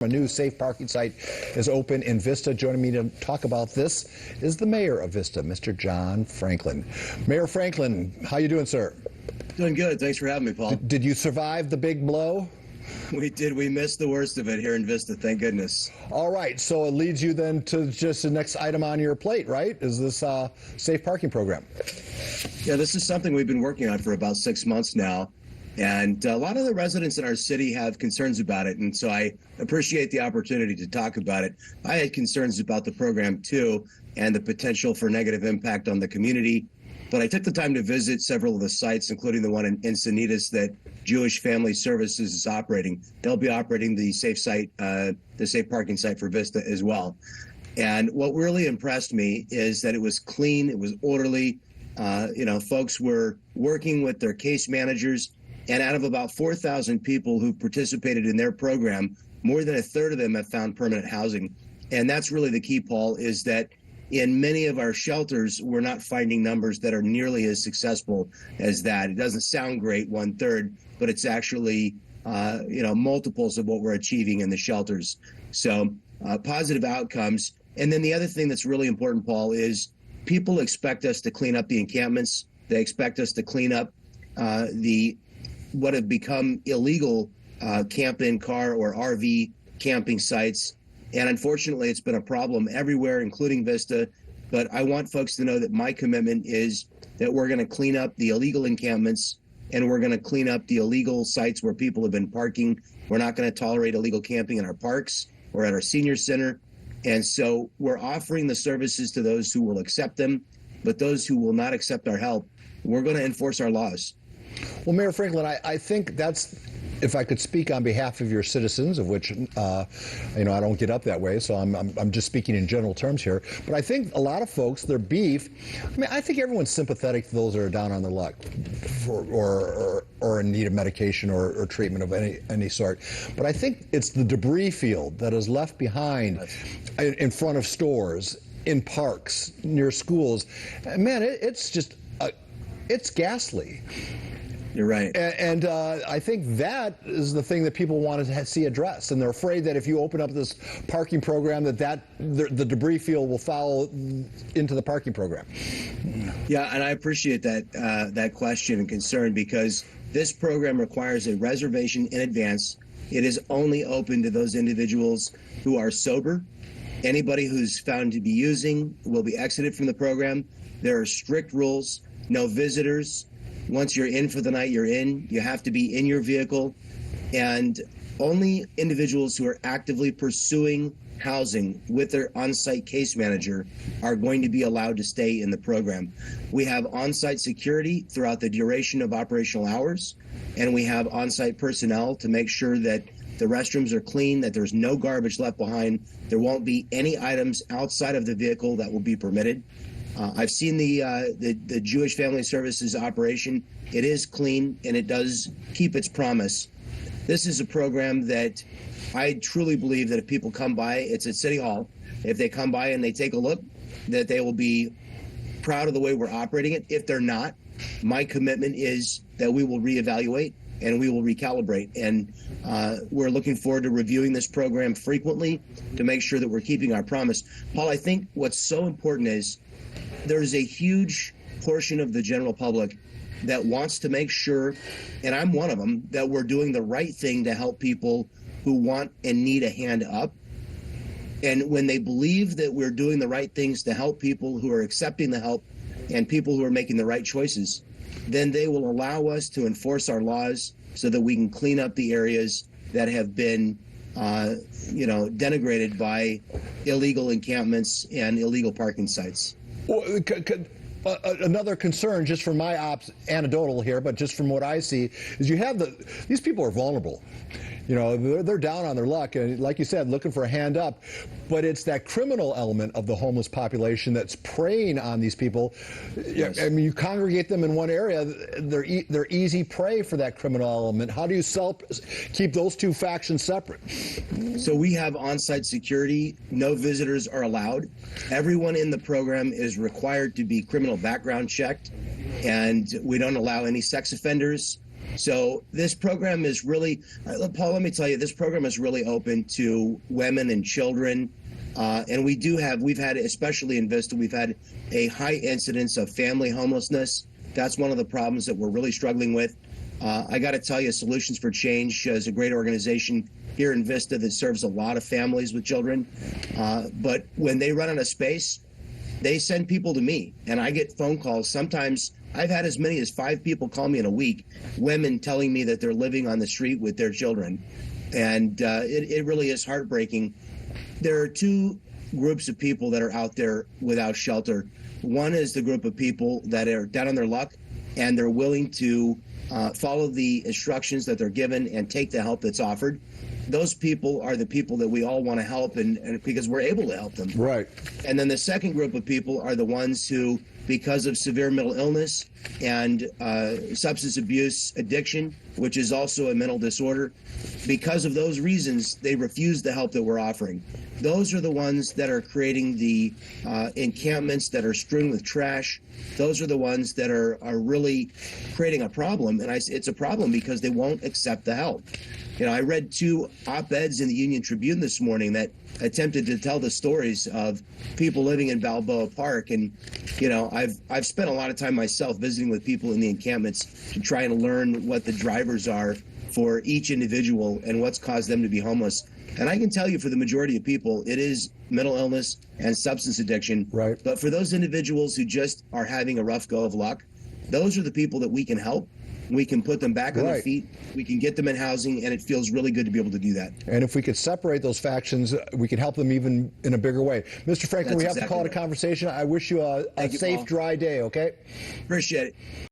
A new safe parking site is open in Vista. Joining me to talk about this is the mayor of Vista, Mr. John Franklin. Mayor Franklin, how you doing, sir? Doing good. Thanks for having me, Paul. Did you survive the big blow? We did. We missed the worst of it here in Vista, thank goodness. All right, so it leads you then to just the next item on your plate, right? Is this safe parking program? Yeah, this is something we've been working on for about 6 months now. And a lot of the residents in our city have concerns about it. And so I appreciate the opportunity to talk about it. I had concerns about the program, too, and the potential for negative impact on the community. But I took the time to visit several of the sites, including the one in Encinitas that Jewish Family Services is operating. They'll be operating the safe site, the safe parking site for Vista as well. And what really impressed me is that it was clean, it was orderly. Folks were working with their case managers. And out of about 4,000 people who participated in their program, more than a third of them have found permanent housing. And that's really the key, Paul, is that in many of our shelters, we're not finding numbers that are nearly as successful as that. It doesn't sound great, 1/3, but it's actually, multiples of what we're achieving in the shelters. So positive outcomes. And then the other thing that's really important, Paul, is people expect us to clean up the encampments. They expect us to clean up what have become illegal camp-in car or RV camping sites. And unfortunately, it's been a problem everywhere, including Vista. But I want folks to know that my commitment is that we're going to clean up the illegal encampments and we're going to clean up the illegal sites where people have been parking. We're not going to tolerate illegal camping in our parks or at our senior center. And so we're offering the services to those who will accept them, but those who will not accept our help, we're going to enforce our laws. Well, Mayor Franklin, I think that's, if I could speak on behalf of your citizens, of which, I don't get up that way, so I'm just speaking in general terms here. But I think a lot of folks, their beef, I think everyone's sympathetic to those that are down on their luck or in need of medication or treatment of any sort. But I think it's the debris field that is left behind in front of stores, in parks, near schools. Man, it's just, it's ghastly. You're right. And I think that is the thing that people want to see addressed. And they're afraid that if you open up this parking program, that the debris field will follow into the parking program. Yeah, and I appreciate that question and concern, because this program requires a reservation in advance. It is only open to those individuals who are sober. Anybody who's found to be using will be exited from the program. There are strict rules. No visitors. Once you're in for the night, you're in. You have to be in your vehicle. And only individuals who are actively pursuing housing with their on-site case manager are going to be allowed to stay in the program. We have on-site security throughout the duration of operational hours, and we have on-site personnel to make sure that the restrooms are clean, that there's no garbage left behind. There won't be any items outside of the vehicle that will be permitted. I've seen the Jewish Family Services operation. It is clean, and it does keep its promise. This is a program that I truly believe that if people come by, it's at City Hall. If they come by and they take a look, that they will be proud of the way we're operating it. If they're not, my commitment is that we will reevaluate and we will recalibrate. And we're looking forward to reviewing this program frequently to make sure that we're keeping our promise. Paul, I think what's so important is there's a huge portion of the general public that wants to make sure, and I'm one of them, that we're doing the right thing to help people who want and need a hand up. And when they believe that we're doing the right things to help people who are accepting the help and people who are making the right choices, then they will allow us to enforce our laws so that we can clean up the areas that have been denigrated by illegal encampments and illegal parking sites. Well, another concern, just from my anecdotal here, but just from what I see, is you have these people are vulnerable. They're down on their luck, and like you said, looking for a hand up. But it's that criminal element of the homeless population that's preying on these people. Yes. I mean, you congregate them in one area, they're easy prey for that criminal element. How do you keep those two factions separate? So we have on-site security. No visitors are allowed. Everyone in the program is required to be criminal background checked, and we don't allow any sex offenders. So this program is really, Paul, let me tell you, this program is really open to women and children. And we've had, especially in Vista, we've had a high incidence of family homelessness. That's one of the problems that we're really struggling with. I got to tell you, Solutions for Change is a great organization here in Vista that serves a lot of families with children. But when they run out of space, they send people to me, and I get phone calls. Sometimes I've had as many as 5 people call me in a week, women telling me that they're living on the street with their children. And it really is heartbreaking. There are 2 groups of people that are out there without shelter. One is the group of people that are down on their luck, and they're willing to follow the instructions that they're given and take the help that's offered. Those people are the people that we all want to help, and because we're able to help them. Right. And then the second group of people are the ones who, because of severe mental illness and substance abuse addiction, which is also a mental disorder, because of those reasons, they refuse the help that we're offering. Those are the ones that are creating the encampments that are strewn with trash. Those are the ones that are really creating a problem. And it's a problem because they won't accept the help. You know, I read 2 op-eds in the Union Tribune this morning that attempted to tell the stories of people living in Balboa Park. And, you know, I've spent a lot of time myself visiting with people in the encampments to try and learn what the drivers are for each individual and what's caused them to be homeless. And I can tell you, for the majority of people, it is mental illness and substance addiction. Right. But for those individuals who just are having a rough go of luck, those are the people that we can help. We can put them back on their feet. We can get them in housing, and it feels really good to be able to do that. And if we could separate those factions, we can help them even in a bigger way. Mr. Franklin, we have to call it a conversation. I wish you a safe, dry day, okay? Appreciate it.